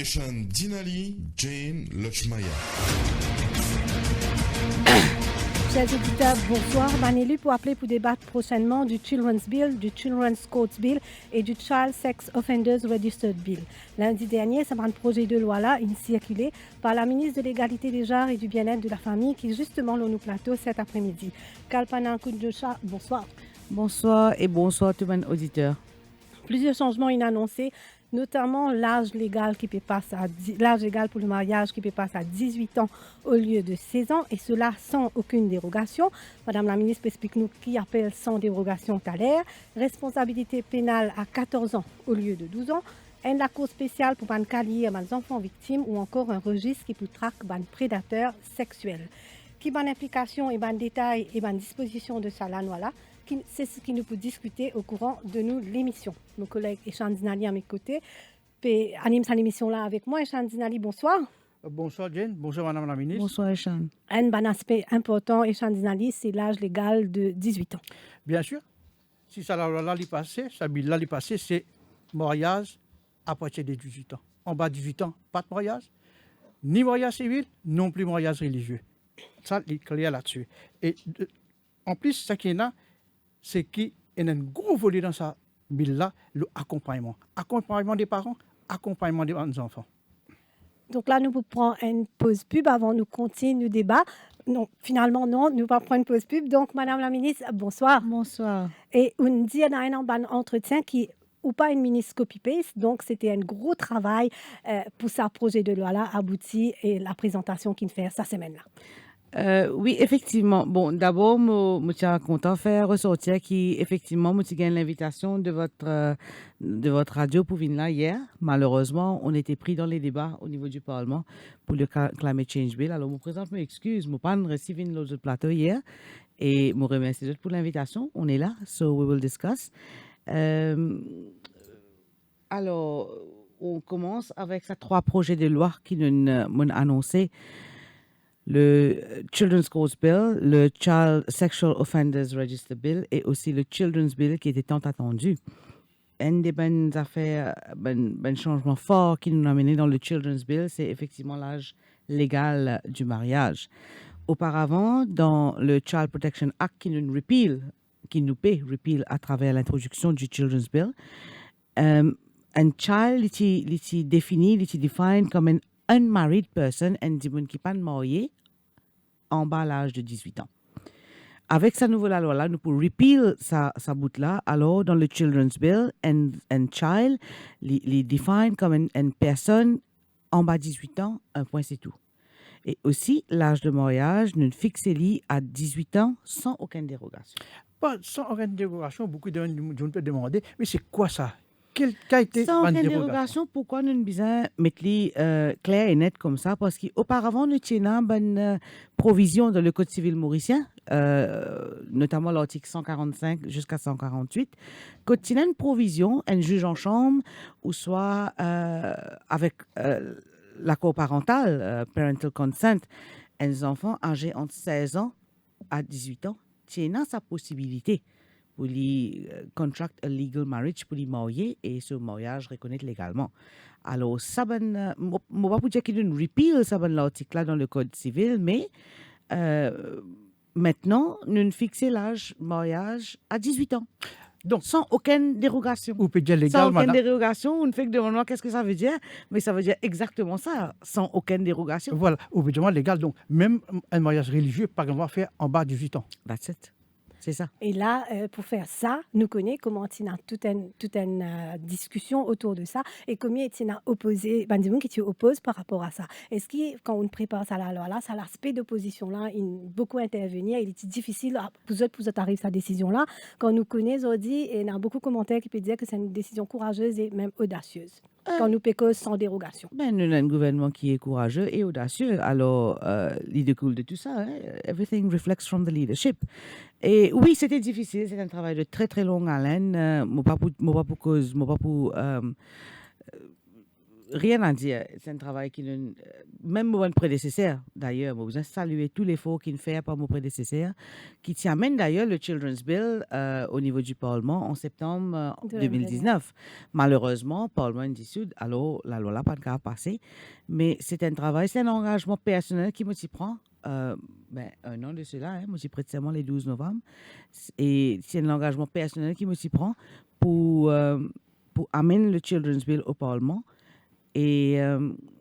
Eshan Dinali, Jane Lochmaya. Chers auditeurs, bonsoir. Ben élu pour appeler pour débattre prochainement du Children's Bill, du Children's Courts Bill et du Child Sex Offenders Registered Bill. Lundi dernier, ce projet de loi-là, il circulé par la ministre de l'Égalité des genres et du Bien-être de la famille qui justement l'ont nous plateau cet après-midi. Kalpana Koudjocha, bonsoir. Bonsoir et bonsoir tout le monde auditeur. Plusieurs changements inannoncés, notamment l'âge légal pour le mariage qui peut passer à 18 ans au lieu de 16 ans, et cela sans aucune dérogation. Madame la ministre explique-nous qui appelle sans dérogation tout à l'heure. Responsabilité pénale à 14 ans au lieu de 12 ans. Un accord spécial pour ban calier les enfants victimes ou encore un registre qui peut traquer ban prédateurs sexuels. Qui ban implication et ban détail et ban disposition de ça là, voilà. C'est ce qui nous peut discuter au courant de l'émission. Mon collègue Eshan Dinali à mes côtés anime cette émission-là avec moi. Eshan Dinali, bonsoir. Bonsoir Jane, bonsoir Madame la Ministre. Bonsoir Eshan. Un bon aspect important, Eshan Dinali, c'est l'âge légal de 18 ans. Bien sûr, si ça l'a passé, ça l'a passé, c'est mariage à partir de 18 ans. En bas de 18 ans, pas de mariage, ni mariage civil, non plus mariage religieux. Ça, il est clair là-dessus. Et en plus, ce qui est là, c'est qu'il y a un gros volet dans ça, là, l'accompagnement. Accompagnement des parents, accompagnement des enfants. Donc là, nous prendre une pause pub avant de continuer le débat. Non, finalement, non, nous pas prendre une pause pub. Donc, Madame la Ministre, bonsoir. Bonsoir. Et on dit dans un entretien qui ou pas une ministre copy-paste, donc c'était un gros travail pour ce projet de loi-là abouti et la présentation qu'il fait cette semaine-là. Oui, effectivement. Bon, d'abord, je suis content de faire ressortir qui, effectivement, je gagne l'invitation de votre radio pour venir là hier. Malheureusement, on était pris dans les débats au niveau du Parlement pour le Climate Change Bill. Alors, je présente mes excuses. Je n'ai pas reçu l'autre plateau hier et je remercie pour l'invitation. On est là, so we will discuss. Alors, on commence avec ces 3 projets de loi qui nous ont annoncé. Le Children's Courts Bill, le Child Sexual Offenders Register Bill et aussi le Children's Bill qui était tant attendu. Un des bonnes affaires, ben changements forts qui nous ont amené dans le Children's Bill, c'est effectivement l'âge légal du mariage. Auparavant, dans le Child Protection Act qui nous paie repeal à travers l'introduction du Children's Bill, un child est défini, est défini comme un unmarried person, un monde qui n'est pas marié en bas l'âge de 18 ans. Avec sa nouvelle loi-là, nous pouvons repeal sa bout-là. Alors, dans le Children's Bill, un child est défini comme une personne en bas de 18 ans, un point c'est tout. Et aussi, l'âge de mariage, nous fixons à 18 ans sans aucune dérogation. Pas sans aucune dérogation, beaucoup de gens peuvent demander, mais c'est quoi ça? Quelle qualité sans aucune dérogation, pourquoi nous avons besoin de mettre clair et net comme ça? Parce qu'auparavant, nous avions une provision dans le Code civil mauricien, notamment l'article 145 jusqu'à 148, quand il y a une provision, un juge en chambre, ou soit avec l'accord parental, parental consent, un enfant âgé entre 16 ans à 18 ans, il y a sa possibilité pour les contract a legal marriage, pour les marier et ce mariage reconnaître légalement. Alors, ça je ne vais pas dire qu'il y a une repeal l'article-là dans le Code civil, mais maintenant, nous fixons l'âge mariage à 18 ans. Donc, sans aucune dérogation. Ou peut dire légal, sans aucune madame. dérogation, on fait que demande qu'est-ce que ça veut dire, mais ça veut dire exactement ça, sans aucune dérogation. Voilà, ou peut dire légal. Donc, même un mariage religieux, par exemple, faire en bas de 18 ans. That's it. C'est ça. Et là, pour faire ça, nous connaissons comment il y a toute une discussion autour de ça et comment il y a opposé, ben, dis-moi qui tu opposes par rapport à ça. Est-ce que quand on prépare ça là, ça l'aspect d'opposition-là, il beaucoup intervenir, il est difficile pour vous arriver à cette décision-là. Quand nous connaissons, on dit, et il y a beaucoup de commentaires qui peuvent dire que c'est une décision courageuse et même audacieuse. Quand nous pécons sans dérogation. Ben, nous avons un gouvernement qui est courageux et audacieux. Alors, il découle de tout ça. Hein? Everything reflects from the leadership. Et oui, c'était difficile. C'est un travail de très, très longue haleine. Moi, pas pour rien à dire. C'est un travail qui nous... Même mon prédécesseur, d'ailleurs, je voudrais saluer tous les efforts qu'il fait par mon prédécesseur, qui amène d'ailleurs le Children's Bill au niveau du Parlement en septembre De 2019. Malheureusement, le Parlement est dissous, alors la loi n'a pas encore passé. Mais c'est un travail, c'est un engagement personnel qui me s'y prend. Un an de cela, moi j'y prête serment le 12 novembre. Et c'est un engagement personnel qui me s'y prend pour amener le Children's Bill au Parlement. Et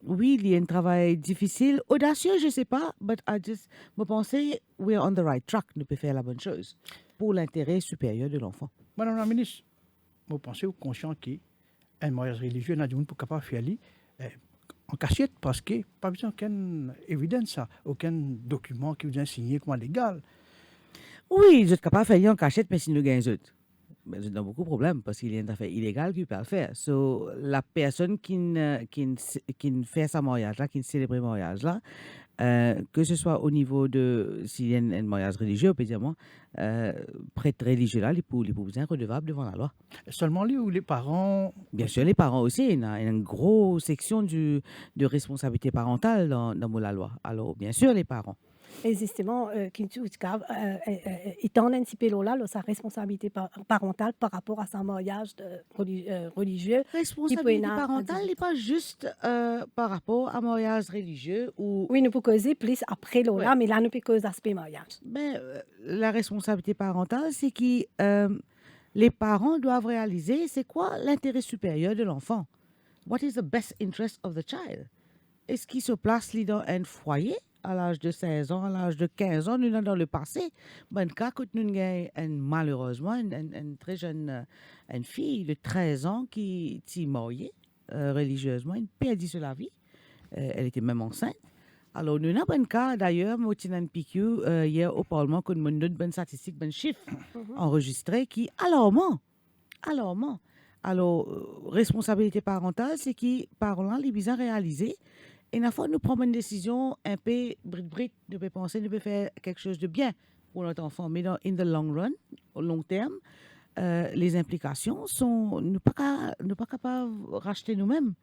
oui, il y a un travail difficile, audacieux, je ne sais pas, mais je pensais, we're on the right track, nous pouvons faire la bonne chose pour l'intérêt supérieur de l'enfant. Madame la ministre, vous pensez au conscient qu'un mariage religieux n'a pas capable de faire en cachette parce que pas besoin d'aucune évidence, aucun document qui vous a signé comme légal. Oui, je suis capable de faire en cachette, mais si nous gagnons autres. Mais j'ai beaucoup de problèmes parce qu'il y a une affaire illégale qui peut le faire. So, la personne qui fait sa mariage-là, qui célèbre le mariage-là, que ce soit au niveau de, s'il y a un mariage religieux, on peut dire, prêtre religieux-là, il peut être redevable devant la loi. Seulement lui ou les parents? Bien sûr, les parents aussi, il y a une grosse section de responsabilité parentale dans la loi. Alors, bien sûr, les parents. Et justement, étant un petit peu là, sa responsabilité parentale par rapport à son mariage religieux. Responsabilité parentale n'est pas juste par rapport à un mariage religieux ou... Oui, nous pouvons causer plus après là, Ouais. mais là, nous pouvons causer l'aspect mariage. Mais la responsabilité parentale, c'est que les parents doivent réaliser c'est quoi l'intérêt supérieur de l'enfant. What is the best interest of the child? Est-ce qu'il se place dans un foyer à l'âge de 16 ans, à l'âge de 15 ans, nous sommes dans le passé. Cas que nous avons malheureusement une très jeune une fille de 13 ans qui s'est mariée religieusement, une perdu sur la vie. Elle était même enceinte. Alors, nous avons un cas, d'ailleurs, moi, j'ai un PQ hier au Parlement, que nous avons une statistique, un chiffre enregistré qui est alarmant. Alarmant. Alors, responsabilité parentale, c'est que parents, les besoin réaliser. Et une fois, nous prenons une décision un peu brut, nous pouvons penser, nous pouvons faire quelque chose de bien pour notre enfant. Mais in the long run, au long terme, les implications sont, nous ne sommes pas capables de racheter nous-mêmes.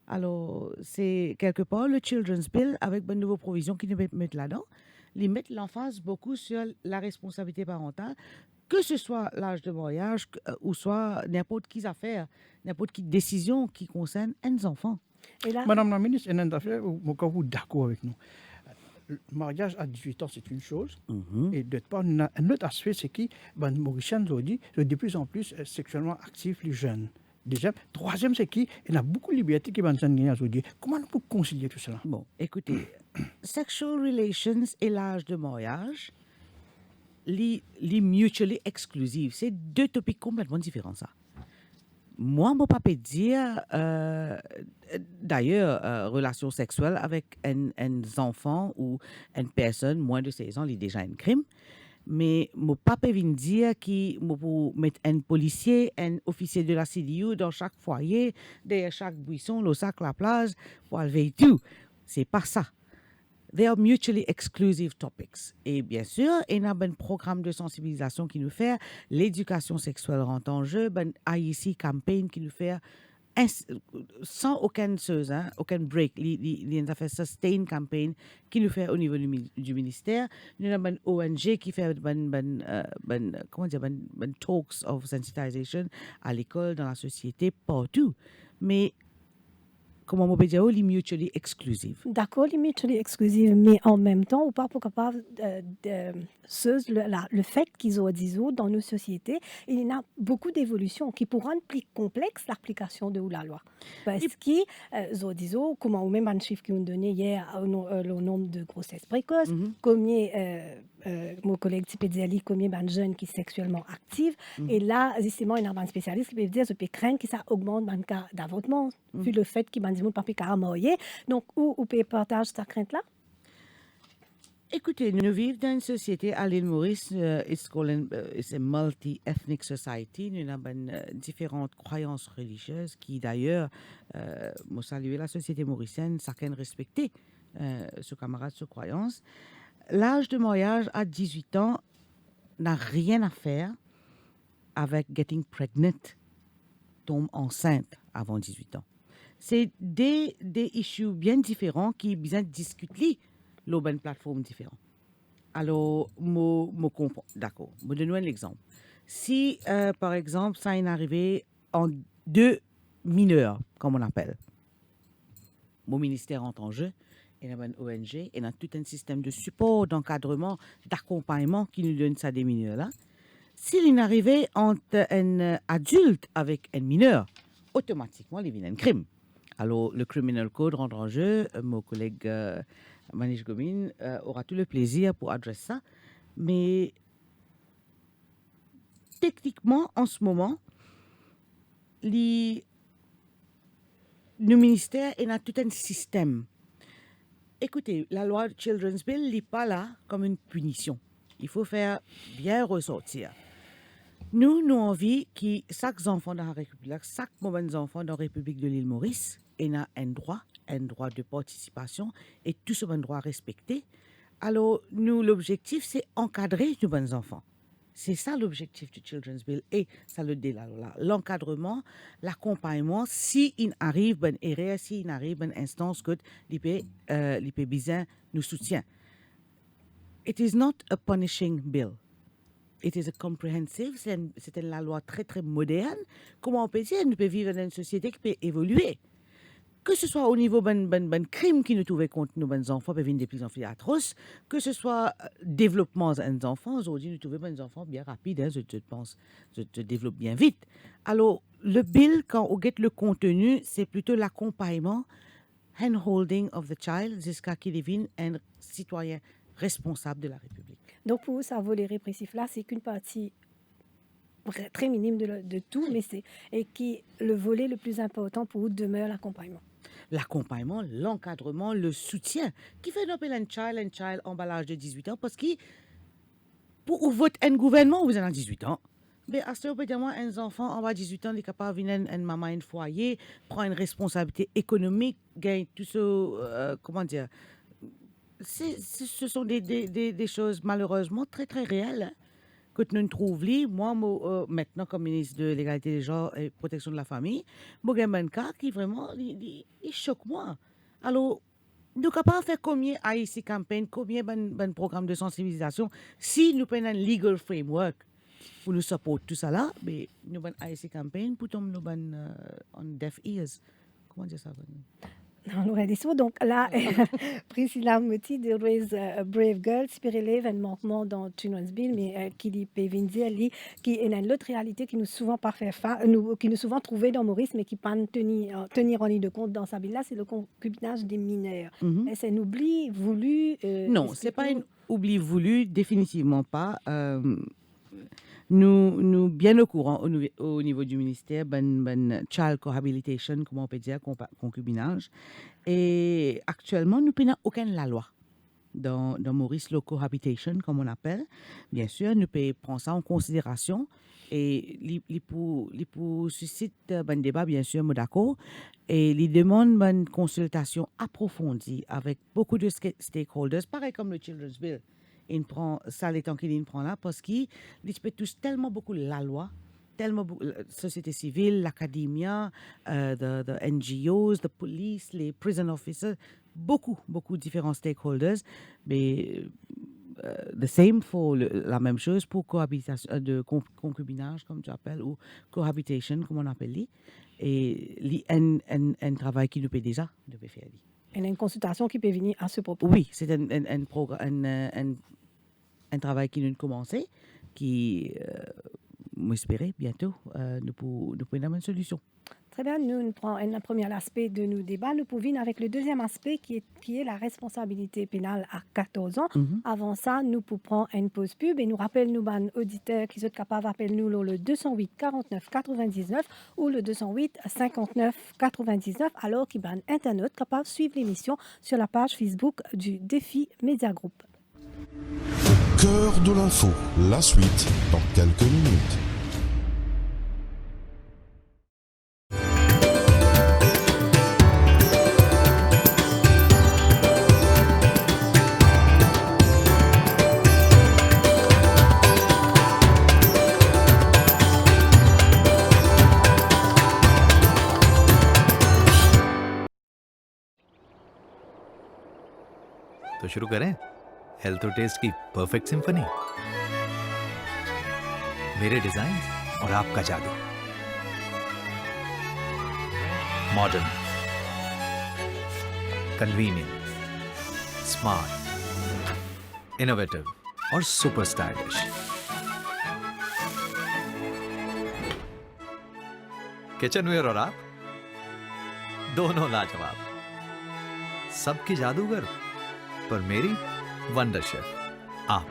Alors, c'est quelque part le Children's Bill avec de nouvelles provisions qui nous mettent là-dedans. Ils mettent l'emphase beaucoup sur la responsabilité parentale, que ce soit l'âge de mariage ou soit n'importe quelle affaire, n'importe quelle décision qui concerne un enfant. Et là, Madame la ministre, il y a une affaire où vous êtes d'accord avec nous. Le mariage à 18 ans, c'est une chose. Et d'autre part, un autre aspect, c'est que les Mauriciens ont dit de plus en plus sexuellement actifs les jeunes. Déjà, troisième, c'est qu'il y a beaucoup de liberté qui vont se dire. Comment on peut concilier tout cela? Bon, écoutez, sexual relations et l'âge de mariage, les mutually exclusive, c'est deux topics complètement différents, ça. Moi, mon papa dire, d'ailleurs, relation sexuelle avec un enfant ou une personne moins de 16 ans, c'est déjà un crime. Mais mon papa vient dire qu'il faut mettre un policier, un officier de la CDU dans chaque foyer, derrière chaque buisson, le sac, la plage, pour enlever tout. C'est pas ça. They are mutually exclusive topics. Et bien sûr, il y a un programme de sensibilisation qui nous fait, l'éducation sexuelle rentre en jeu, un IEC campaign qui nous fait sans aucune chose, aucun break. Il y a fait sustain campaign qui nous fait au niveau du ministère. Nous avons une ONG qui fait talks of sensitization à l'école, dans la société, partout. Mais comment on peut dire, les mutually exclusive. d'accord, les mutually exclusive, mais en même temps, on pas capable le fait qu'ils ont dit dans nos sociétés, il y a beaucoup d'évolutions qui pourront rendre plus complexe l'application de la loi. Parce que, disons, comment, ou même un chiffre qu'ils ont donné hier le nombre de grossesses précoces, combien, mon collègue Tipediali, combien de jeunes qui sont sexuellement actifs. Et là, justement, il y a un spécialiste qui peut dire, je peux craindre que ça augmente le cas d'avortement, vu le fait qu'ils ne pas plus marier. Donc, où peut partager cette crainte-là? Écoutez, nous vivons dans une société à l'île Maurice, c'est une multi-ethnic society. Nous avons différentes croyances religieuses qui, d'ailleurs, m'ont salué la société mauricienne, chacun respecter ses camarades, ses croyances. L'âge de mariage à 18 ans n'a rien à faire avec getting pregnant, tombe enceinte avant 18 ans. C'est des issues bien différents qui bien discutent l'open plateforme différente. Alors, je comprends. D'accord. Je donne un exemple. Si, par exemple, ça est arrivé en 2 mineurs, comme on appelle, mon ministère entre en jeu, et il y a une ONG, et il y a tout un système de support, d'encadrement, d'accompagnement qui nous donne ça des mineurs-là. S'il est arrivé entre un adulte avec un mineur, automatiquement, il y a un crime. Alors, le Criminal Code rentre en jeu. Mon collègue Manish Gomin aura tout le plaisir pour adresser ça. Mais techniquement, en ce moment, le ministère a tout un système. Écoutez, la loi Children's Bill n'est pas là comme une punition. Il faut faire bien ressortir. Nous avons envie que chaque enfant dans la République, chaque mauvais enfant dans la République de l'île Maurice ait un droit de participation et tout ce droit respecté. Alors, nous, l'objectif, c'est encadrer nos bons enfants. C'est ça l'objectif du Children's Bill et ça le dit là, l'encadrement, l'accompagnement, s'il arrive une erreur, s'il arrive une instance que l'IP Bizin nous soutient. It is not a punishing bill. It is a comprehensive, c'est la loi très très moderne. Comment on peut dire, nous pouvons vivre dans une société qui peut évoluer. Que ce soit au niveau d'un crime qui nous trouvait contre nos enfants, peuvent venir de plus en plus atroces, que ce soit développement des enfants, aujourd'hui nous trouvons des enfants bien rapides, hein, je pense, je te développe bien vite. Alors, le bill, quand on get le contenu, c'est plutôt l'accompagnement, hand-holding of the child, jusqu'à qu'il devienne un citoyen responsable de la République. Donc, pour vous, ça volet répressif là, c'est qu'une partie très minime de tout, mais et qui le volet le plus important pour vous demeure l'accompagnement. L'accompagnement, l'encadrement, le soutien. Qui fait appeler un child emballage de 18 ans parce que pour voter un gouvernement, vous avez 18 ans. Mais à ce moment un enfant en bas de 18 ans est capable de venir une maman, un foyer, prendre une responsabilité économique, gagner tout ce, comment dire, ce sont des choses malheureusement très très réelles. Que nous trouvons, moi, maintenant, comme ministre de l'égalité des genres et protection de la famille, je suis un cas qui vraiment, il choque moi. Alors, nous sommes capables de faire combien IEC campaign, combien de programmes de sensibilisation, si nous prenons un legal framework pour nous supporter tout ça là, mais nous avons un IEC campaign pour tomber on deaf ears. Comment dire ça? Dans l'oreille des sourds. Donc là, Priscilla Motti de Raise a Brave Girl, inspiré l'événement dans Children's Bill, mais qui dit dire qui est une autre réalité qui nous souvent qui nous souvent trouvée dans Maurice, mais qui pas tenir en ligne de compte dans sa bill là, c'est le concubinage des mineurs. Mm-hmm. C'est un oubli voulu? Non, c'est pas un oubli voulu, définitivement pas. Nous bien au courant au niveau du ministère, child cohabitation, comment on peut dire, concubinage. Et actuellement, nous n'avons aucune la loi. Dans Maurice, le cohabitation, comme on appelle, bien sûr, nous pouvons prendre ça en considération. Et il suscite un débat, bien sûr, moi d'accord. Et il demande une consultation approfondie avec beaucoup de stakeholders, pareil comme le Children's Bill. Il prend ça les temps qu'il prend là parce qu'il touche tellement beaucoup la loi, tellement beaucoup la société civile, l'académie, the NGOs, the police, les prison officers, beaucoup différents stakeholders, mais the same for la même chose pour cohabitation de concubinage comme tu appelles ou cohabitation comme on appelle et un travail qui nous peut déjà de faire. Il y a une consultation qui peut venir à ce propos. Oui, c'est un travail qui nous a commencé, qui, m'espérer bientôt, nous pouvons avoir une solution. Très bien, nous prenons un premier aspect de nos débats. Nous pouvons avec le deuxième aspect qui est la responsabilité pénale à 14 ans. Mm-hmm. Avant ça, nous pouvons prendre une pause pub et nous rappelons nos auditeurs qui sont capables d'appeler nous le 208 49 99 ou le 208 59 99 alors qu'ils sont internautes capables de suivre l'émission sur la page Facebook du Défi Média Group. Cœur de l'info, la suite dans quelques minutes. तो शुरू करें हेल्थ और टेस्ट की perfect symphony. मेरे डिजाइन और आपका जादू, modern, convenient, smart, innovative और सुपर स्टाइलिश। किचनवेयर और आप दोनों लाजवाब, सबकी जादूगर पर मेरी वंडर शेफ आप।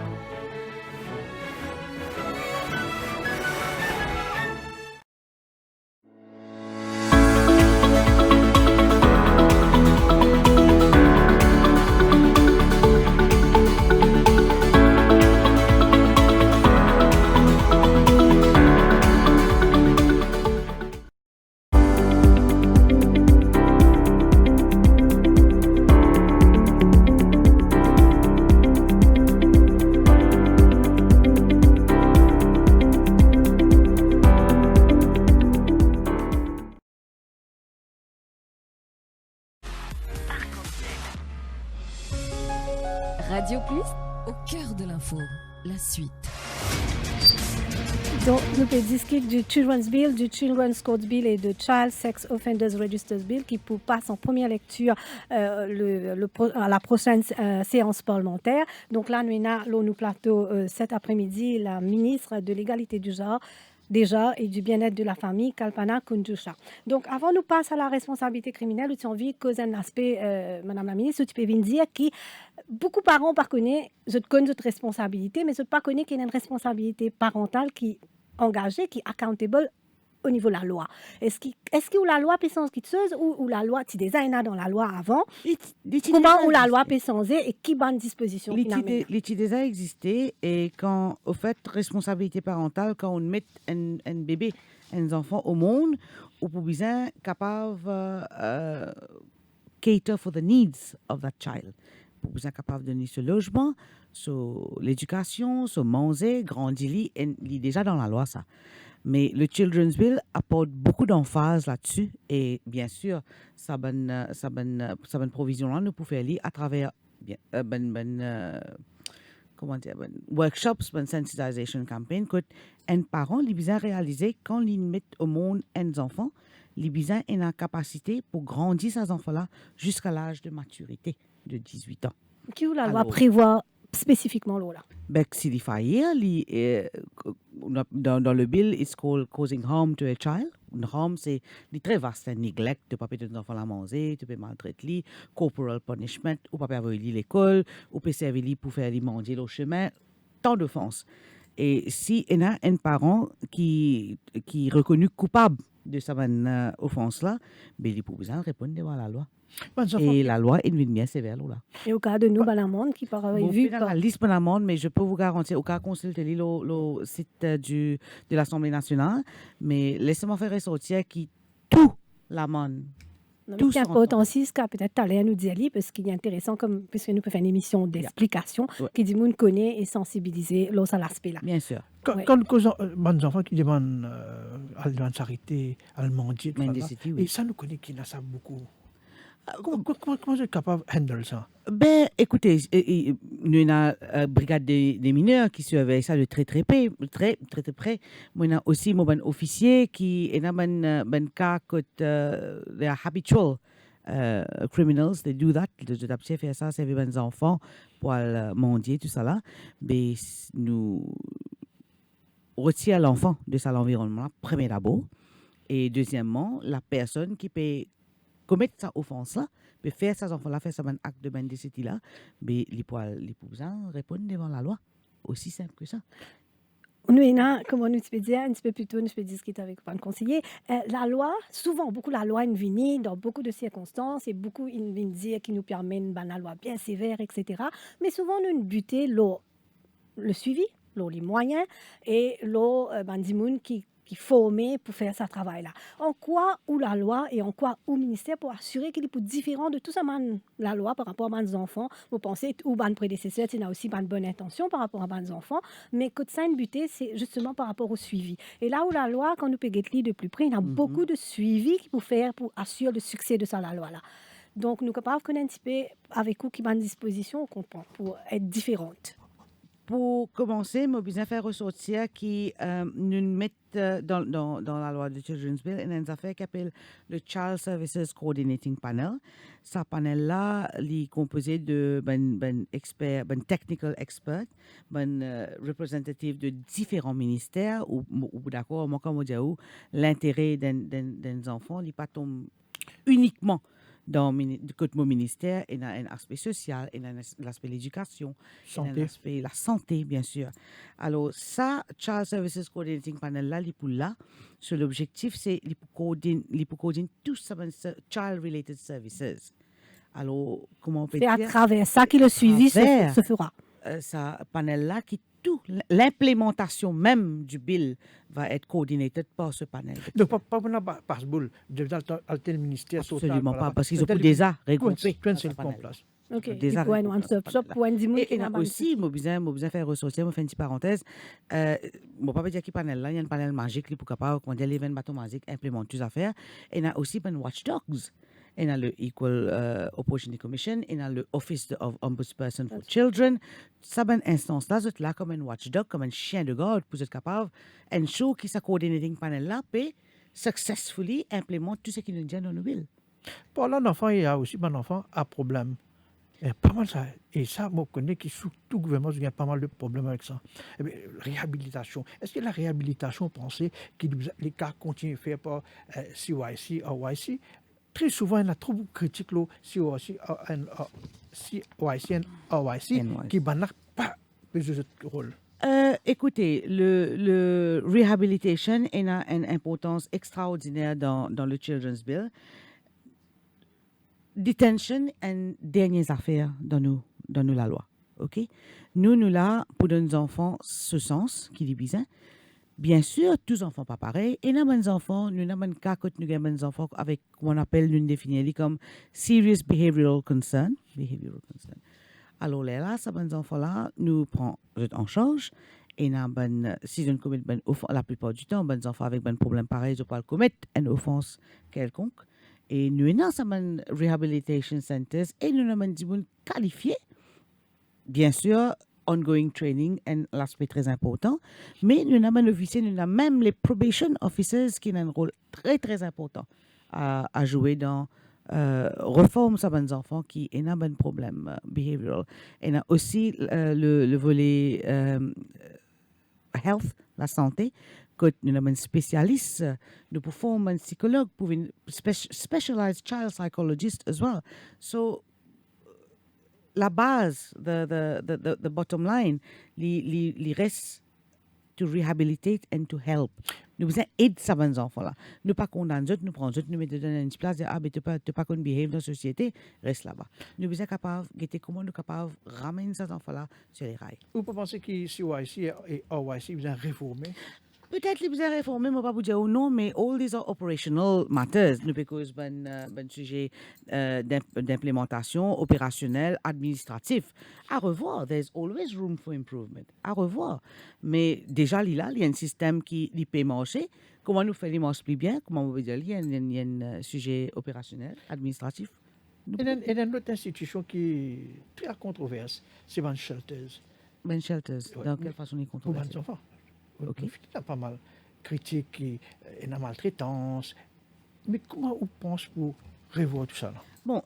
Radio Plus, au cœur de l'info, la suite. Donc, nous pouvons discuter du Children's Bill, du Children's Codes Bill et du Child Sex Offenders Registers Bill qui passe en première lecture à la prochaine séance parlementaire. Donc là, nous plateau cet après-midi la ministre de l'égalité du genre déjà et du bien-être de la famille, Kalpana Kunjusha. Donc, avant nous passer à la responsabilité criminelle, tu as envie que un aspect, Madame la ministre, tu peux venir dire que beaucoup de parents ne connaissent, je connais notre responsabilité, mais je ne connais qu'il y a une responsabilité parentale qui est engagée, qui est accountable au niveau de la loi. Est-ce que la loi peut changer quelque chose ou la loi, tu déjà dans la loi avant, comment ou la loi peut changer et qui bonne disposition L'idée déjà existé et quand, au fait, responsabilité parentale, quand on met un bébé, un enfant au monde, on peut bien capable cater for the needs of that child. Pour bien capable de donner ce logement, l'éducation, manger, grandir, il est déjà dans la loi ça. Mais le Children's Bill apporte beaucoup d'emphase là-dessus et bien sûr, ça bonne provision-là, nous pouvons faire à travers workshops, sensitization campaign, que un parent, les besoin réaliser quand ils mettent au monde un enfant, les besoin ont la capacité pour grandir ces enfants-là jusqu'à l'âge de maturité de 18 ans. Qui la loi prévoit spécifiquement là? S'il dans le bill, it's called causing harm to a child. Harm, c'est très vaste. Neglect, tu peux pas tes enfants la manger, tu peux maltraiter, corporal punishment, ou pas avoir l'école, ou peut servir pour faire les manger au chemin, tant d'offenses. Et si il y a un parent qui est reconnu coupable de cette offense-là, ben, il peut besoin répondre devant la loi. Et la loi est bien sévère là. Et au cas de nous, Balamande, qui par vu dans la liste Balamande, mais je peux vous garantir, au cas consulter le site de l'Assemblée nationale, mais laissez-moi faire ressortir qui tout l'amende. Tout ce potentiel, peut-être tu allais nous dire, parce qu'il est intéressant, puisque nous pouvons faire une émission d'explication qui dit qu'on connaît et sensibiliser à l'aspect-là. Bien sûr. Quand les enfants qui demandent à s'arrêter, à le manger, et ça nous connaît qui n'a ça beaucoup. Comment vous êtes capable de handler ça? Ben, écoutez, nous avons une brigade des mineurs qui surveille ça de très près. Nous avons aussi un officier qui est dans un cas que they are habitual criminals, they do that. De tapser faire ça, c'est avec les enfants pour le manger, tout ça là. Mais nous retirons l'enfant de cet environnement, premier d'abord. Et deuxièmement, la personne qui peut commettre cette offense-là, peut faire ces enfants-là, faire ce acte de mendicité-là, mais les pousins répondent devant la loi. Aussi simple que ça. Nous, comment nous peut dire, un petit peu plus tôt, nous peut discuter avec un conseiller. La loi, souvent, beaucoup la loi vient dans beaucoup de circonstances et beaucoup vient dire qui nous permet la loi bien sévère, etc. Mais souvent, nous butons le suivi, les moyens et le qui formé pour faire ce travail-là. En quoi ou la loi et en quoi ou le ministère pour assurer qu'il est plus différent de tout ça, la loi par rapport à mes enfants, vous pensez, ou mes prédécesseurs, il y a aussi une bonne intention par rapport à mes enfants, mais que ça, une butée, c'est justement par rapport au suivi. Et là où la loi, quand nous payons de plus près, il y a beaucoup de suivi qu'il faut faire pour assurer le succès de ça, la loi-là. Donc, nous sommes capables de connaître un petit peu avec où qui va une disposition pour être différente. Pour commencer, je besoin faire ressortir qui nous mettent dans la loi de Children's Bill une affaire qui s'appelle le Child Services Coordinating Panel. Ce panel-là est composé de experts, technical experts, représentatifs de différents ministères ou d'accord, moi comme on dit, l'intérêt des enfants n'est pas tombe uniquement dans le ministère, il y a un aspect social, il y a l'aspect de l'éducation, il y a Santé. l'aspect de la santé, bien sûr. Alors, ça, Child Services Coordinating Panel, là, l'objectif, c'est pour coordonner tout ça, child-related services. Alors, comment on peut C'est à dire? travers ça que le suivi travers se fera. Ça panel-là qui tout l'implémentation même du bill va être coordonnée par ce panel. Donc, pas pour passe boule. Je vais alter le ministère. Absolument pas, parce qu'ils ont déjà regroupé Quand dans c'est ce le panel. place. OK. Des Il faut arrêts un one-stop shop pour un dimoun qui Et n'a pas aussi, je besoin faire ressortir, je fais une petite parenthèse. Bon, pas dire qu'il panel là, il y a un panel magique qui pour capable quand il y a l'événement bateau magique implémente toutes les affaires. Et il y a aussi ben watchdogs. Il y a le Equal Opportunity Commission, il y a le Office of Ombudsperson for Children. Ça ben instance là, c'est là comme un watchdog, comme un chien de garde pour être capable un show qui sa coordinating panel là peut successfully implémente tout ce qui nous dit dans nos billes. Pour l'enfant, il y a aussi un enfant à problème. Et pas mal ça. Et ça, moi, je connais que sous tout gouvernement, il y a pas mal de problèmes avec ça. Eh bien, réhabilitation. Est-ce que la réhabilitation, pensez, que les cas continuent à faire par CYC, OYC, très souvent, il y a trop de critiques, CYC, OYC, qui n'ont pas besoin de ce rôle. Écoutez, le rehabilitation a une importance extraordinaire dans le Children's Bill. Detention est dernière affaire dans la loi. OK? Nous là, pour nos enfants, ce sens qui est bizarre. Bien sûr, tous les enfants pas pareils. Et nous avons des enfants, nous avons cas que nous avons des enfants avec, qu'on appelle, nous définir comme serious behavioral concern. Alors là, ces enfants-là, nous prenons en charge. Et si nous commettons la plupart du temps, les enfants avec un problème pareil, ils peuvent commettre une offense quelconque. Et nous avons des rehabilitation centers et nous avons des gens qualifiés. Bien sûr, ongoing training est l'aspect très important. Mais nous avons officiers, nous avons même les probation officers qui ont un rôle très, très important à jouer dans réforme des enfants qui ont un problème behavioral. Et a aussi le volet health, la santé. Quand nous avons un spécialiste, nous pouvons un psychologue, pour une specialized child psychologist as well. So, la base, the bottom line, les reste to rehabilitate and to help. Nous besoin aider ces enfants-là. Nous pas condamner, nous prendre, nous mettre dans une place, dire, ah, ben, tu pas qu'on behave dans la société, reste là-bas. Nous besoin capable, comment nous capable ramener ces enfants-là sur les rails. Vous pensez que CYC et OYC besoin réformer? Peut-être qu'ils besoin réformer, mais pas pour dire non, mais all these are operational matters. Nous parce ben sujet d'implémentation opérationnelle, administratif. À revoir, there's always room for improvement. À revoir. Mais déjà, il y a un système qui peut marcher. Comment nous faire les marches plus bien? Comment on veut dire? Il y a un sujet opérationnel, administratif. Il y a une autre institution qui est très controversée, c'est les shelters. Ben shelters, dans quelle façon ils Pour contrôlent les enfants. Ok. Il y a pas mal de critiques et la maltraitance. Mais comment vous pensez pour revoir tout ça là? Bon,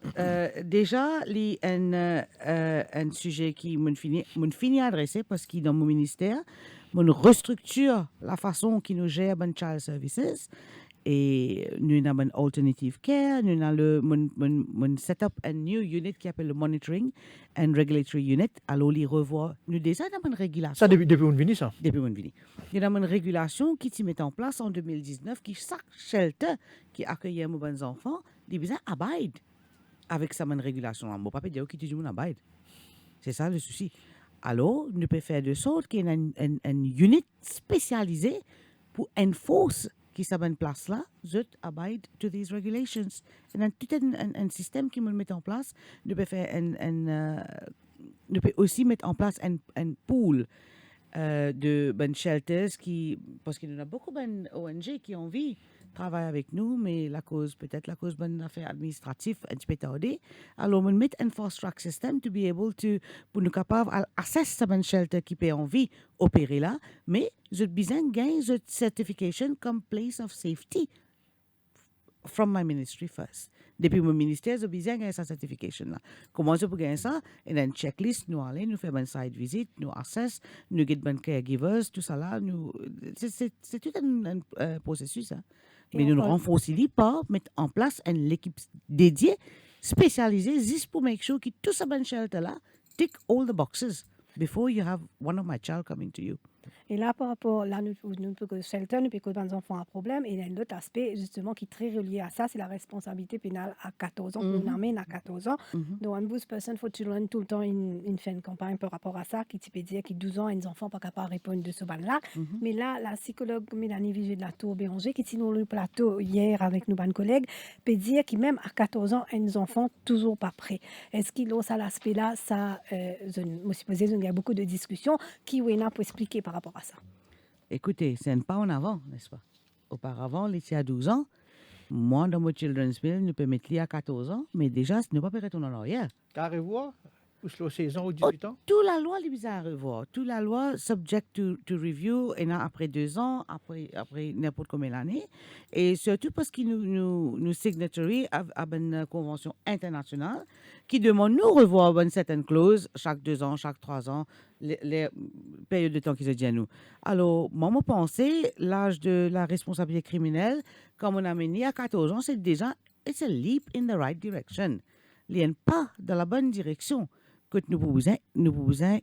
déjà, il y a un sujet qui m'a fini à adresser parce qu'il est dans mon ministère. On restructure la façon qu'il nous gère les child services. Et nous avons un alternative care, nous avons set up un new unit qui s'appelle le Monitoring and Regulatory Unit. Alors, les revoit, nous déjà avons une régulation. Ça, depuis où on vient ça? Depuis où on vient. Nous avons une régulation qui s'est mise en place en 2019, qui chaque shelter qui accueille nos bons enfants, il besoin abide avec sa régulation. On ne peut pas dire qui dit abide. C'est ça le souci. Alors, nous pouvons faire de sorte qu'il y ait une unit spécialisée pour enforcer qui s'est en place là, je abide to these regulations. Et dans tout un système qui me met en place, nous peut faire nous peut aussi mettre en place un pool de shelters qui, parce qu'il y en a beaucoup de ONG qui ont envie travaille avec nous, mais peut-être la cause bonne affaire administrative, un petit peu tardée. Alors, on met un fast track system to be able to, pour nous capables d'assess ce shelter qui peut envie opérer là, mais je besoin de gagner cette certification comme place of safety from my ministry first. Depuis mon ministère, j'ai besoin de gagner cette certification là. Comment je peux gagner ça? Et une checklist, nous allons, nous faisons une site visit, nous assess, nous get bonnes caregivers, tout ça là, c'est tout un processus. Hein. Mais nous ne renforçons pas, mettre en place une équipe dédiée, spécialisée, juste pour make sure que tout ce shelter là tick all the boxes before you have one of my child coming to you. Et là, par rapport, là, nous pouvons shelter, nous pouvons que les enfants à problème. Et il y a un autre aspect, justement, qui est très relié à ça, c'est la responsabilité pénale à 14 ans, qu'on amène à 14 ans. Donc, One Boost Person for Children, tout le temps, il fait une campagne par rapport à ça, qui peut dire que 12 ans, les enfants ne sont pas capables de répondre de ce ban-là. Mais là, la psychologue Mélanie Vigée de la Tour Béranger, qui est sur le plateau hier avec nos collègues, peut dire que même à 14 ans, les enfants toujours pas prêts. Est-ce qu'il y a ça, l'aspect-là, ça, je me suis posé, il y a beaucoup de discussions, qui ou pour expliquer par rapport à ça. Écoutez, c'est un pas en avant, n'est-ce pas? Auparavant, il était à 12 ans. Moi, dans mon Children's Bill, nous pouvons mettre lui à 14 ans, mais déjà, ce n'est pas retourner en arrière. Qu'à revoir, ou sur 16 ans ou 18 ans? Toute la loi, il est à revoir. Toute la loi, subject to review, et après 2 ans, après n'importe combien d'années. Et surtout parce que nous signatory à une convention internationale qui demande nous revoir une certaine clause chaque 2 ans, chaque 3 ans, les périodes de temps qui se dit à nous. Alors, moi, je pensais, l'âge de la responsabilité criminelle, comme on a mené à 14 ans, c'est déjà, it's a leap in the right direction. Il n'y a pas dans la bonne direction que nous pouvons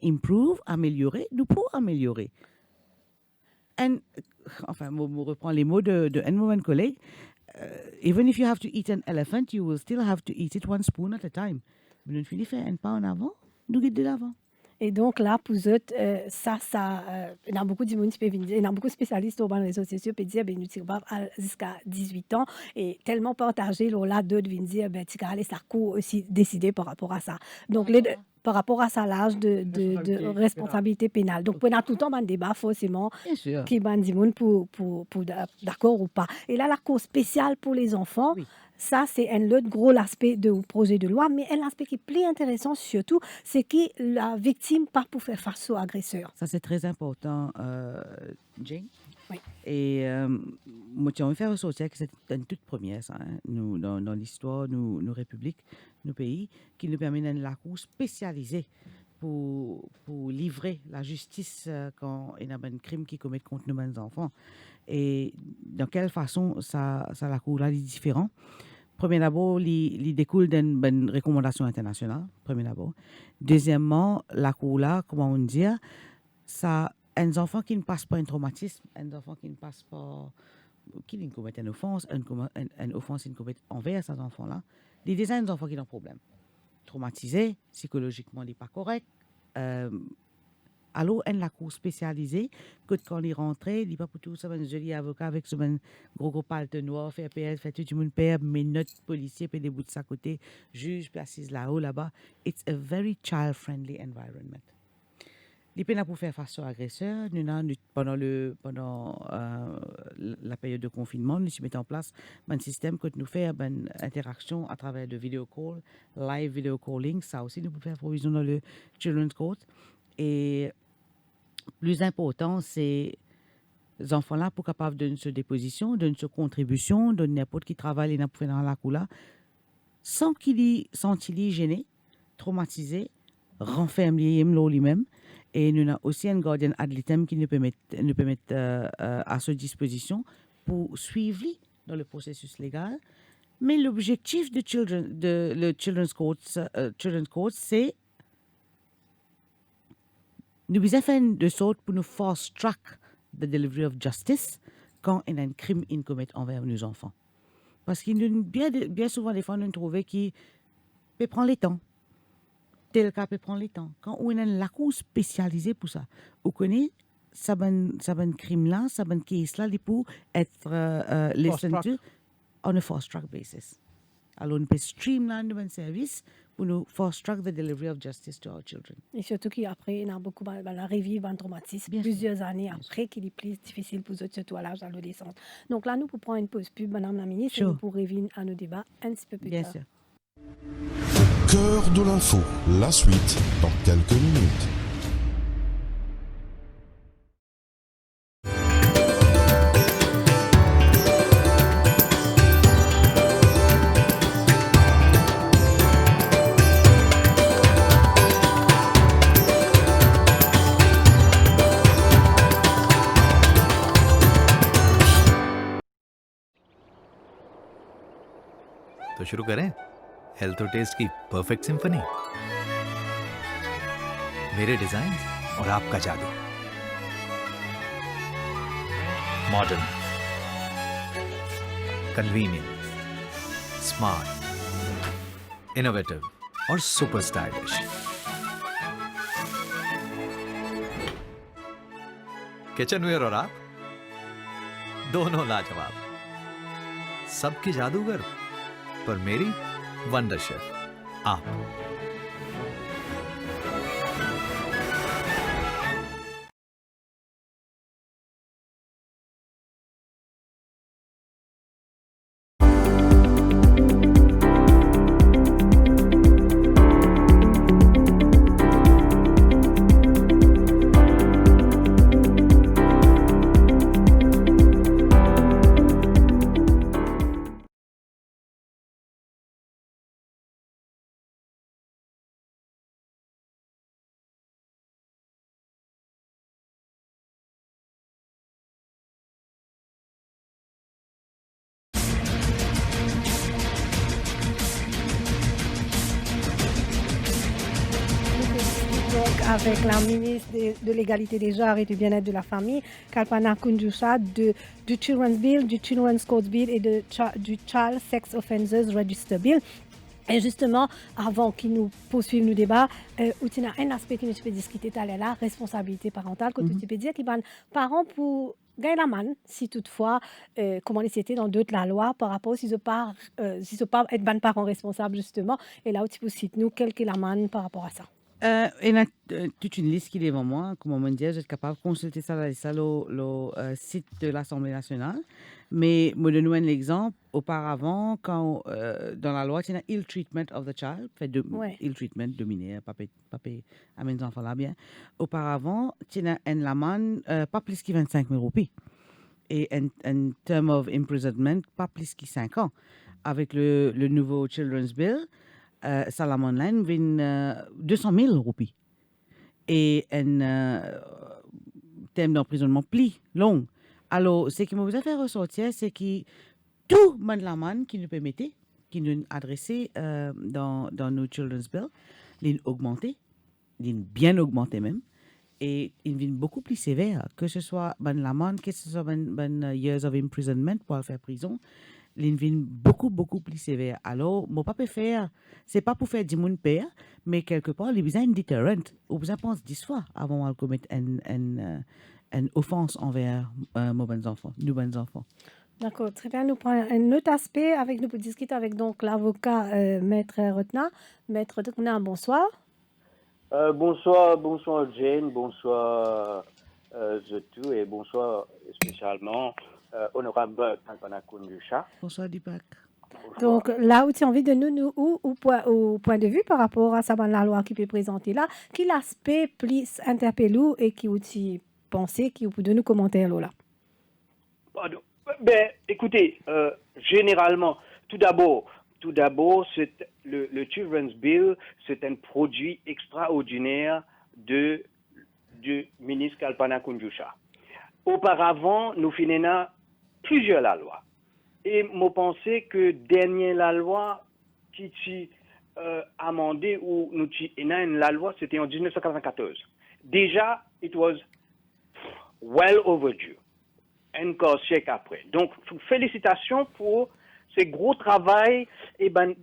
improve, améliorer, nous pouvons améliorer. Enfin, je reprends les mots de un de mon collègue. Even if you have to eat an elephant, you will still have to eat it one spoon at a time. Mais nous finissons faire un pas en avant, nous guidons de l'avant. Et donc là, pour eux, il y a beaucoup de monde qui peuvent dire, il y a beaucoup de spécialistes dans les réseaux sociaux qui peuvent dire, nous tirons pas jusqu'à 18 ans et tellement partagé, là, d'autres viennent dire, tu vas aller, ça court aussi décider par rapport à ça. Donc, par rapport à ça, l'âge de responsabilité pénale. Donc, pendant tout le temps, il y a un débat forcément qui va dire pour d'accord ou pas. Et là, la Cour spéciale pour les enfants, ça, c'est un autre gros aspect du projet de loi, mais un aspect qui est plus intéressant surtout, c'est que la victime pas pour faire face au agresseur. Ça, c'est très important, Jane. Oui. Et moi, tu as envie de faire ressortir que c'est une toute première, ça, hein, nous, dans l'histoire, nos républiques, nos pays, qui nous permet d'avoir la cour spécialisée pour livrer la justice quand il y a un crime qui commet contre nos enfants. Et dans quelle façon ça la cour là est différent. Premier d'abord, il découle d'une recommandation internationale, premier d'abord. Deuxièmement, la cour là, comment on dit, ça, un enfant qui ne passe pas un traumatisme, un enfant qui ne passe pas, qui ne commet une offense, une offense qu'il commet envers ces enfants-là, il y a des enfants qui ont un problème. Traumatisé, psychologiquement, il n'est pas correct. Alors, la cour spécialisée, que quand il rentrait, il n'est pas pour tout ça, un joli avocat avec ce gros palte noir, fait PS, fait tout le monde perd, mais notre policier peut des bouts de sa côté, juge, assise là-haut, là-bas. It's a very child-friendly environment. Les peines pour faire face aux agresseurs, pendant la période de confinement, nous mettons en place un système que nous faisons une interaction à travers le video call, live video calling. Ça aussi, nous pouvons faire provision dans le Children's Court. Et plus important, c'est les enfants-là pour capables de se déposition, de se contribution, de n'importe qui travaille dans la cour là, sans qu'il sentent gêné, traumatisé, renfermé lui-même. Et nous avons aussi un gardien ad litem qui nous permet à sa disposition pour suivre dans le processus légal. Mais l'objectif le Children's Court, c'est nous devons faire de sorte pour nous fast track the delivery of justice quand il y a un crime commis envers nos enfants. Parce qu'il bien souvent, des fois, nous trouvons qu'il peut prendre le temps. Tel cas peut prendre le temps. Quand on a la cour spécialisée pour ça, on connaît ça crime-là, ça case-là, il peut être listened to on a fast track basis. Alors, on peut streamline le service pour nous fast track the delivery of justice to our children. Et surtout qu'après, il y a beaucoup de revivre un traumatisme Bien sûr. plusieurs années après, qu'il est plus difficile pour eux, surtout à l'âge d'adolescence. Donc là, nous pour prendre une pause pub, Madame la ministre, et Sure. nous pour revenir à nos débats un petit peu plus Bien tard. sûr. Cœur de l'info, la suite dans quelques minutes. तो शुरू करें हेल्थ और टेस्ट की perfect symphony मेरे डिजाइन और आपका जादू modern convenient smart innovative और सुपर स्टाइलिश किचनवेयर और आप दोनों लाजवाब सबकी जादूगर पर मेरी वंडर शेफ आप Donc, avec la ministre de l'égalité des genres et du bien-être de la famille, Kalpana Kunjusha, du Children's Bill, du Children's Codes Bill et du Child Sex Offenders Register Bill. Et justement, avant qu'il nous poursuive nos débats, il y a un aspect que nous peux discuter tout à l'heure, la responsabilité parentale, que tu peux dire qu'il y a des parents pour gagner la main, si toutefois, comment c'était dans d'autres la loi, par rapport si ce pas être bon parent responsable, justement. Et là où tu peux citer nous, quelle est la main par rapport à ça? Il y a toute une liste qui est devant moi. Comme on me dit, je suis capable de consulter ça sur le site de l'Assemblée nationale. Mais je donne un exemple. Auparavant, quand dans la loi, il y a ill treatment of the child, ill treatment, dominé, papa amène les enfants là bien. Auparavant, il y a une amende pas plus que 25 000 roupies. Et un term of imprisonment pas plus que 5 ans. Avec le nouveau Children's Bill, ça l'amende là vient 200 000 roupies. Et un terme d'emprisonnement plus long. Alors, ce qui m'a fait ressortir, c'est que tout l'amende qui nous permettait, qui nous adressait dans nos Children's Bill, il a augmenté, il a bien augmenté même. Et il vient beaucoup plus sévère, que ce soit l'amende, que ce soit years of imprisonment pour faire prison. Il vient beaucoup plus sévère. Alors, mon papa faire, c'est pas pour faire du monde père, mais quelque part, il a besoin d'un deterrent. Il a besoin de penser 10 fois avant de commettre une offense envers nos bons enfants. D'accord, très bien. Nous prenons un autre aspect avec nous pour discuter avec donc l'avocat Maître Rotna. Maître Rotna, bonsoir. Bonsoir Jane, bonsoir tout et bonsoir spécialement honorable Kalpana Kunjusha. Bonsoir Deepak. Donc là où tu as envie de nous au point de vue par rapport à ça, la loi qui peut présenter là, quel aspect plus interpellé et qui tu pensez qui peut donner nous commentaires là? Ben, écoutez, généralement, tout d'abord, le Children's Bill, c'est un produit extraordinaire du ministre Kalpana Kunjusha. Auparavant, nous finions plusieurs la loi. Et je pense que dernière la loi qui amendée ou nous la loi, c'était en 1994. Déjà, it was well overdue. Encore siècle après. Donc, félicitations pour ce gros travail et ben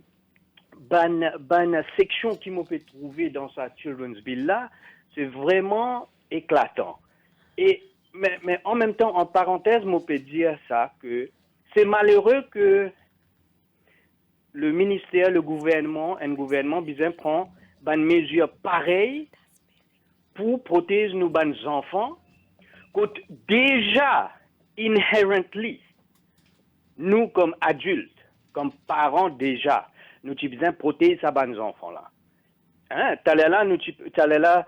section qui m'a pu trouver dans sa Children's Bill là, c'est vraiment éclatant. Mais en même temps, en parenthèse, je peux dire ça, que c'est malheureux que le ministère, le gouvernement, un gouvernement bien prend une mesure pareille pour protéger nos enfants, que déjà, inherently, nous comme adultes, comme parents déjà, nous avons besoin de protéger ces enfants-là. Hein? Là,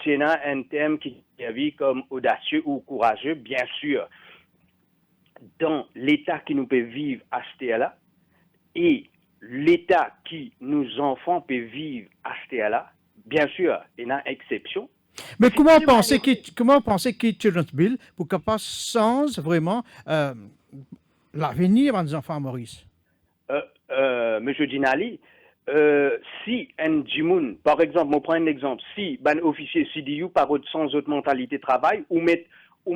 tu as un thème qui est vu comme audacieux ou courageux, bien sûr, dans l'état qui nous peut vivre à ce là et l'état qui nos enfants peuvent vivre à ce là, bien sûr, il y a une exception. Mais comment penser que Children's Bill pour que passe sans vraiment l'avenir des enfants, Maurice? Monsieur Dinali, si un Jimoun, par exemple, on prend un exemple, si un officier CDU par sans autre mentalité de travail, ou mettre 1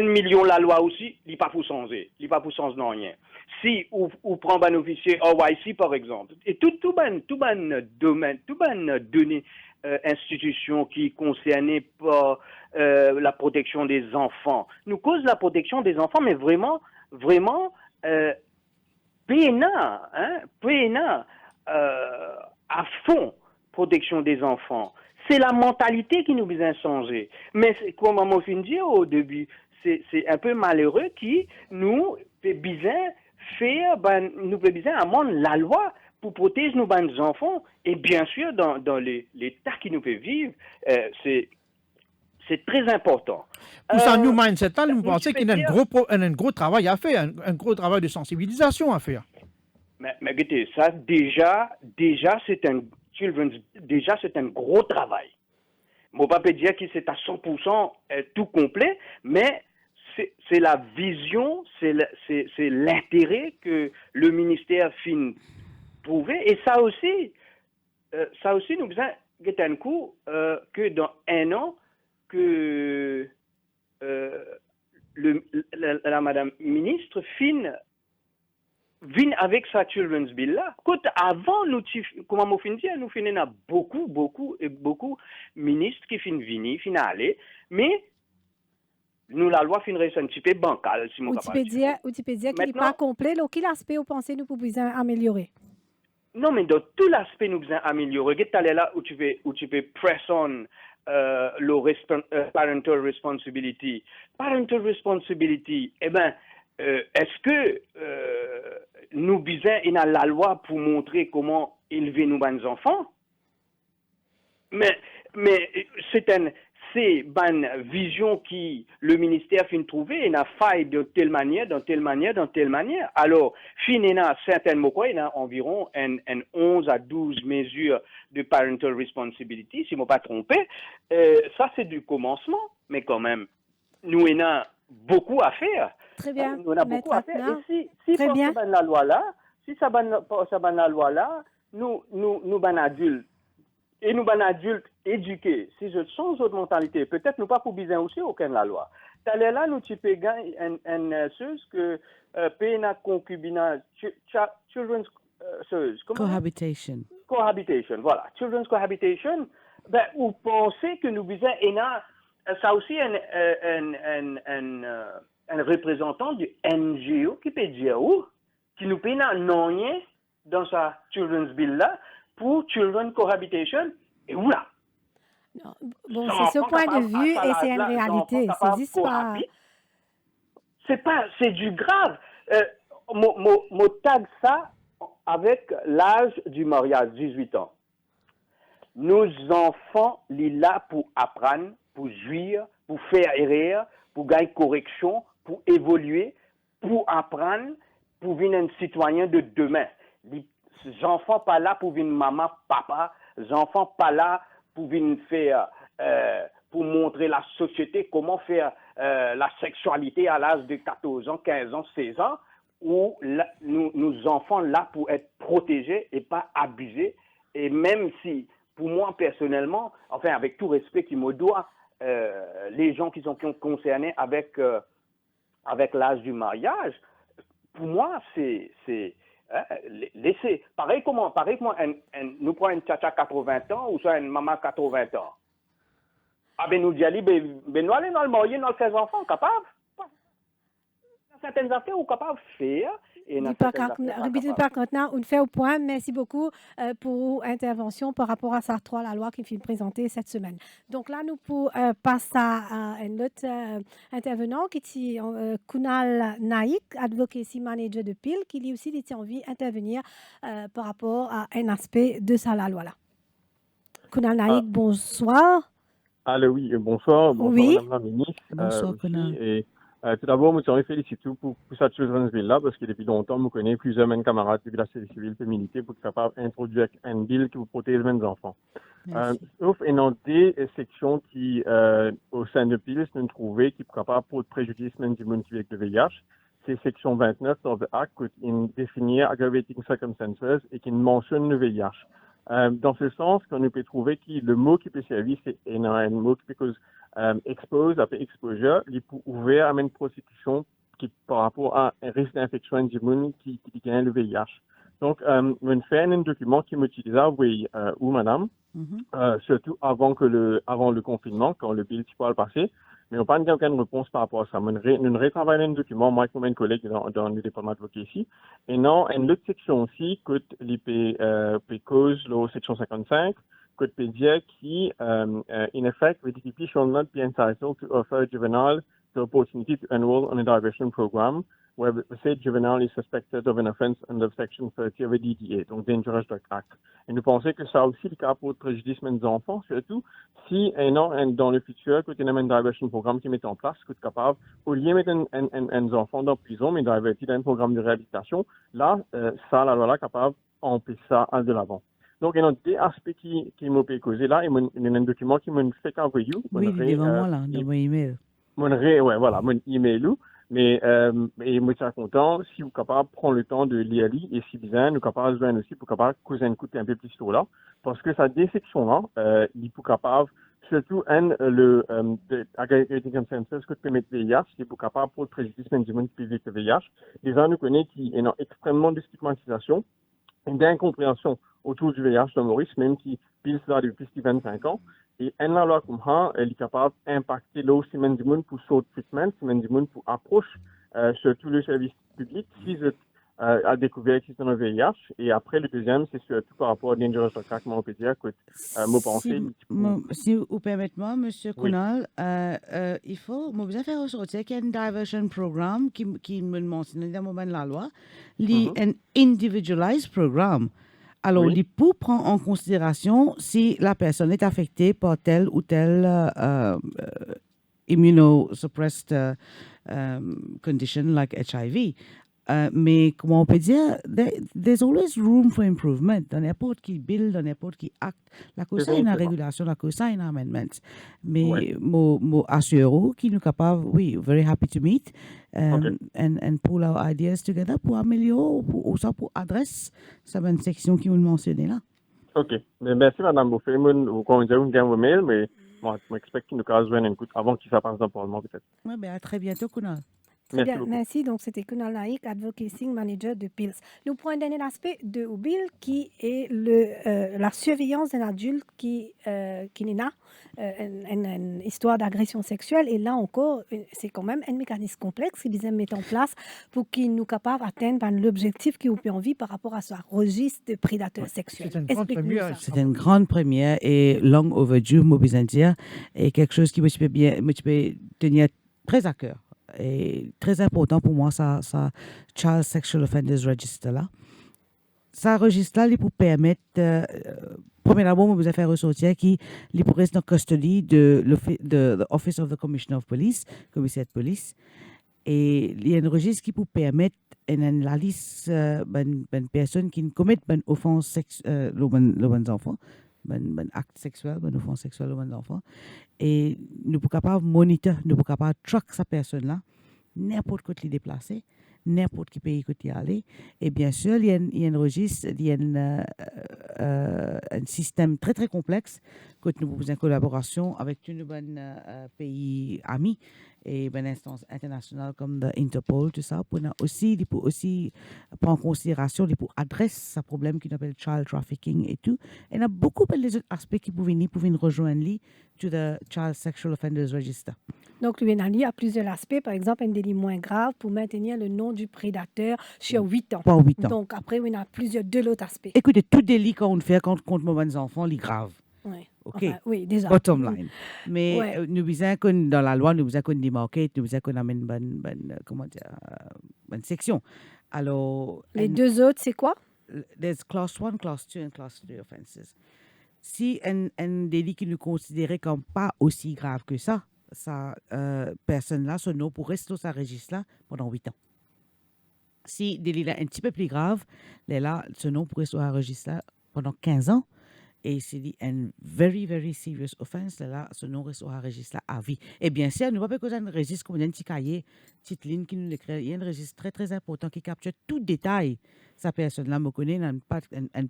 million la loi aussi, il n'est pas pour changer, il n'est pas pour changer non rien. Si ou prend un officier OYC par exemple, et tout domaine, tout données institution qui est concernée par la protection des enfants. Nous cause la protection des enfants, mais vraiment PNA, à fond, protection des enfants. C'est la mentalité qui nous besoin changer. Mais comme on m'a fait dire au début, c'est un peu malheureux qui nous fait besoin faire, nous fait besoin amender la loi pour protéger nos enfants. Et bien sûr, dans l'état qui nous fait vivre, c'est très important. Pour ça, nous, mindset, nous pensons qu'il y a un gros travail à faire, un gros travail de sensibilisation à faire. Mais écoutez, ça, déjà, c'est un gros travail. Je ne vais pas dire que c'est à 100% tout complet, mais c'est la vision, c'est l'intérêt que le ministère fin trouver. Et ça aussi, nous besoin un coup que dans 1 an, que la madame ministre vient avec sa Children's Bill là. Avant, nous finissons beaucoup ministres qui finissent aller, mais nous, la loi finirait un petit peu bancale, si Ou tu peux dire qu'il n'est pas complet, donc quel aspect vous pensez nous pouvons améliorer? Non, mais dans tout l'aspect, nous devons améliorer. Regarde là où tu peux press on le parental responsibility. Parental responsibility, eh bien, est-ce que nous besoin la loi pour montrer comment élever nos enfants? Mais c'est une vision qui le ministère fin trouver, il a faille de telle manière. Alors, finalement, certainement quoi, il y a environ 11 à 12 mesures de parental responsibility, si je ne me pas trompé. Ça, c'est du commencement, mais quand même, nous, il y a beaucoup à faire. Très bien. On a beaucoup à faire. Et si Très bien. la loi là, la loi là, nous adultes, et nous, adultes éduqués, si je change notre mentalité, peut-être nous pas pour besoin aussi aucun la loi. T'allais là, nous tu peux gagner une chose que PNA concubinage, children's Cohabitation. Cohabitation, voilà. Children's cohabitation, vous pensez que nous besoin, ça aussi un représentant du NGO qui peut dire qui nous paye non rien dans sa Children's Bill là, pour children cohabitation, et oula. Bon, c'est ce point de vue et c'est une réalité. C'est du grave. Moi, tag ça avec l'âge du mariage, 18 ans. Nos enfants, ils sont là pour apprendre, pour jouir, pour faire rire, pour gagner correction, pour évoluer, pour apprendre, pour devenir un citoyen de demain. Les enfants pas là pour venir maman, papa. Les enfants pas là pour venir faire, pour montrer la société comment faire la sexualité à l'âge de 14 ans, 15 ans, 16 ans, où nous enfants là pour être protégés et pas abusés. Et même si, pour moi personnellement, enfin avec tout respect qu'il me doit, les gens qui sont concernés avec l'âge du mariage, pour moi c'est laisser, pareil comme nous prenons une tcha 80 ans ou soit une maman 80 ans. Ah ben nous disons, nous allons dans le marier, nous allons faire enfants, capable? Certaines affaires, on est capable de faire. Et dans Dis pas certaines affaires, on est répétez capable. pas maintenant, on fait au point. Merci beaucoup pour intervention par rapport à SAR 3, la loi qui fait présenter cette semaine. Donc là, nous pour passer à un autre intervenant qui est Kunal Naik, advocacy manager de PIL, qui lui aussi a envie d'intervenir par rapport à un aspect de ça, la loi là. Kunal Ah, Naik, bonsoir. allô, oui, bonsoir, bonsoir Oui. Madame la ministre Bonsoir, aussi. Kunal. Et tout d'abord, je tiens à féliciter pour cette Children's Bill là, parce que depuis longtemps, je connais plusieurs de mes camarades de la société civile féminité pour être capable d'introduire un bill qui vous protège les enfants. Merci. Sauf une des sections qui, au sein de PILS, nous trouvons qui est capable pour préjudice même du monde qui vit avec le VIH. C'est section 29 dans le acte qui définit aggravating circumstances et qui mentionne le VIH. Dans ce sens, qu'on peut trouver que le mot qui peut servir, c'est un mot qui peut expose, après exposure, il peut ouvrir à une prostitution qui par rapport à un risque d'infection du monde qui gagne le VIH. Donc, on fait un document qui m'utilise, oui, ou madame, surtout avant le confinement, quand le bill peut le passer. Mais on n'a pas aucune réponse par rapport à ça. Nous retravaillons un document, moi et mes collègues dans le département d'advocacy. Et non, une autre section aussi, que l'IP cause, la section 55, que peut dire qui, in effect, the DPP shall not be entitled to offer a juvenile the opportunity to enroll on a diversion program where the said juvenile is suspected of an offense under section 30 of the DDA, donc Dangerous Drug Act. Et nous pensons que ça a aussi le cas pour le préjudice des enfants, surtout si, dans le futur, quand il y a un diversion programme qui met en place, que capable, au lieu de mettre un enfant dans la prison, mais divertir dans un programme de réhabilitation, là, ça, la loi là, capable d'empêcher ça de l'avant. Donc, il y a des aspects qui m'ont causé là, et il y a un document qui m'a fait qu'envoyer. Oui, il est devant moi là, dans mon email. Mon email. Mais moi, je suis content si vous êtes capable de prendre le temps de lire et si besoin, nous sommes capables de joindre aussi pour capable causer un coup un peu plus tôt là. Parce que ça, des sections-là, il est capable, surtout, aggravating consensus que tu peux mettre VIH, c'est pour capable pour le préjudice du monde qui vit le VIH. Les gens nous connaissent qui ont extrêmement de stigmatisation, une incompréhension autour du VIH dans Maurice, même qui pile là depuis 25 ans. Et une loi comme ça, elle est capable d'impacter là aussi même du monde pour son traitement, même du monde pour approche sur tout le service public, si je a découvert qu'il y a un VIH. Et après, le deuxième, c'est surtout par rapport à Dangerous Drug Act, on peut dire que moi pensais. Si vous permettez-moi, M. Kunal, il faut vous faire ressortir qu'il y a un diversion programme qui me mentionne dans le moment de la loi, un individualized programme. Alors, l'IPU prend en considération si la personne est affectée par telle ou telle immunosuppressed condition like HIV. Mais comment on peut dire, there's always room for improvement. Dans n'importe qui bill, dans n'importe qui acte, la cause ça, une régulation, la cause ça, une amendment. Mais moi assure qui nous capable, oui, very happy to meet and pull our ideas together pour améliorer ou ça pour adresser cette section qui vous mentionnez là. OK. Merci, Madame Bouffet. Vous connaissez vos mails, mais moi, j'espère qu'il nous casse un coup avant qu'il passe dans le Parlement, peut-être. Oui, à très bientôt, Kunal. Très bien, merci. Donc, c'était Kunal Naik, Advocacy Manager de PILS. Nous prenons un dernier aspect de Bill qui est la surveillance d'un adulte qui est là, une histoire d'agression sexuelle. Et là encore, c'est quand même un mécanisme complexe qu'ils besoin mettre en place pour qu'il nous capable d'atteindre l'objectif qui nous peut envie par rapport à ce registre de prédateurs sexuels. C'est une grande première. C'est une grande première et long overdue, moi, besoin de dire, et quelque chose qui me peut tenir très à cœur. Et très important pour moi, ça Child Sexual Offenders Register là. Ça registre là, il peut permettre, premièrement, vous faire ressortir qui les pourrait être dans custody de l'Office of the Commissioner of Police, commissaire de police. Et il y a un registre qui peut permettre la liste de personnes qui commettent une offense sexuelle, les enfants. Un acte sexuel, une offense sexuelle aux enfants. Et nous ne pouvons pas monitorer, nous ne pouvons pas traquer cette personne-là, n'importe quoi qui est déplacé, n'importe quel pays qui est allé. Et bien sûr, il y a un registre, il y a un système très, très complexe que nous faisons en collaboration avec tous nos pays amis et une instance internationale comme l'Interpol, tout ça, pour aussi prendre en considération, pour adresser ce problème qu'on appelle child trafficking et tout. Et il y a beaucoup d'autres aspects qui peuvent rejoindre lui to the Child Sexual Offenders Register. Donc, l'UNALI a plusieurs aspects. Par exemple, un délit moins grave pour maintenir le nom du prédateur sur 8 ans. Pas 8 ans. Donc, après, il y a deux autres aspects. Écoutez, tout délit qu'on fait contre nos enfants, il est grave. Oui. OK. Enfin, oui, déjà. Bottom line. Mais Ouais. nous disons que dans la loi, nous disons qu'on démarque, nous disons qu'on amène une section. Alors, Les deux autres, c'est quoi? there's class 1, class 2 and class 3 offenses. Si un délit qui nous considérait comme pas aussi grave que ça, personne-là, son nom pour rester sur sa registre là pendant 8 ans. Si délit là un petit peu plus grave, là, ce nom pourrait sur un registre là pendant 15 ans. Et c'est un very, very serious offense, là, ce nom reste sur un registre là à vie. Et bien sûr, nous ne pouvons pas causer un registre comme un petit cahier, petite ligne qui nous l'écrit. Il y a un registre très, très important qui capture tout détail. Sa personne-là me connaît, un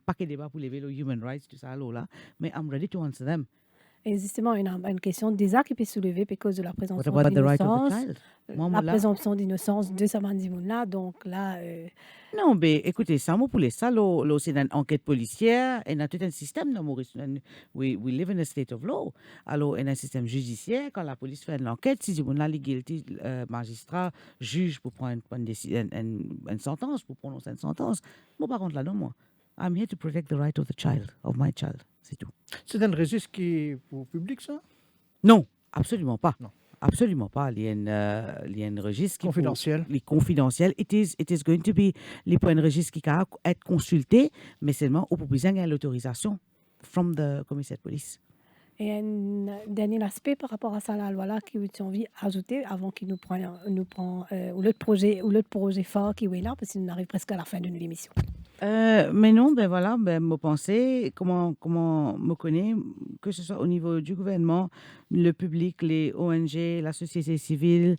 paquet de débats pour lever le human rights, tout ça, là. Mais I'm ready to answer them. Et justement, il y a une question déjà qui peut soulever à cause de la présomption What about the right of the d'innocence. child? La présomption d'innocence de Samandimouna. Donc là, Non, mais écoutez, ça, moi, pour les ça, c'est une enquête policière, et il y a tout un système dans Maurice. We live in a state of law. Alors, il y a un système judiciaire. Quand la police fait une enquête, si on a les guilty, magistrat, juge pour prendre une sentence, pour prononcer une sentence. Moi, par contre, là, non, moi. I'm here to protect the right of the child, of my child. C'est tout. C'est un registre qui est pour public, ça? Non, absolument pas. Non. Absolument pas. Il y a un registre qui Confidentiel. est confidentiel. It is going to be un registre qui va être consulté, mais seulement au besoin de l'autorisation from the commissaire de police. et un dernier aspect par rapport à ça, la loi là, qui vous envie d'ajouter avant qu'il nous prend l'autre projet fort qui est là, parce qu'on arrive presque à la fin de l'émission. Mais non, ben voilà, me penser, comment me connaît, que ce soit au niveau du gouvernement, le public, les ONG, la société civile,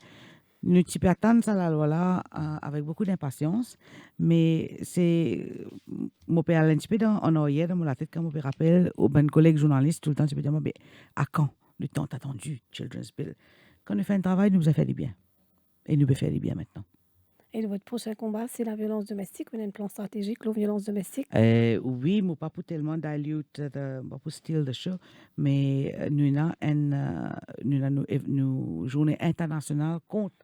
nous type attendre ça la loi là avec beaucoup d'impatience, mais c'est mon père un petit peu en arrière dans la tête quand mon père rappelle aux bonnes collègues journalistes tout le temps, tu peux dire mais à quand le temps attendu Children's Bill? Quand on fait un travail, nous a fait du bien et nous peut faire du bien maintenant. Et votre prochain combat, c'est la violence domestique. Vous avez un plan stratégique, la violence domestique. Oui, mais pas pour tellement dilute, pas pour steal the show, mais nous avons une journée internationale contre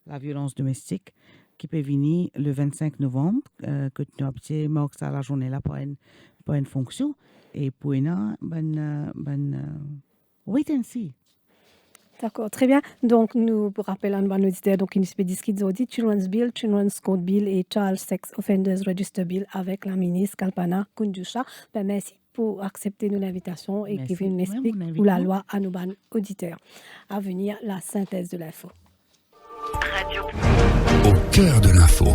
la violence domestique qui peut venir le 25 novembre, que nous avons marqué ça la journée là pour une fonction. Et pour une wait and see. D'accord, très bien. Donc, nous rappelons à nos auditeurs, donc, il nous peut dire qu'ils ont dit Children's Bill, Children's Code Bill et Child Sex Offenders Register Bill avec la ministre Kalpana Kunjusha. Ben, merci pour accepter notre invitation et qui fait une explique pour la loi à nos auditeurs. À venir, la synthèse de l'info. Au cœur de l'info.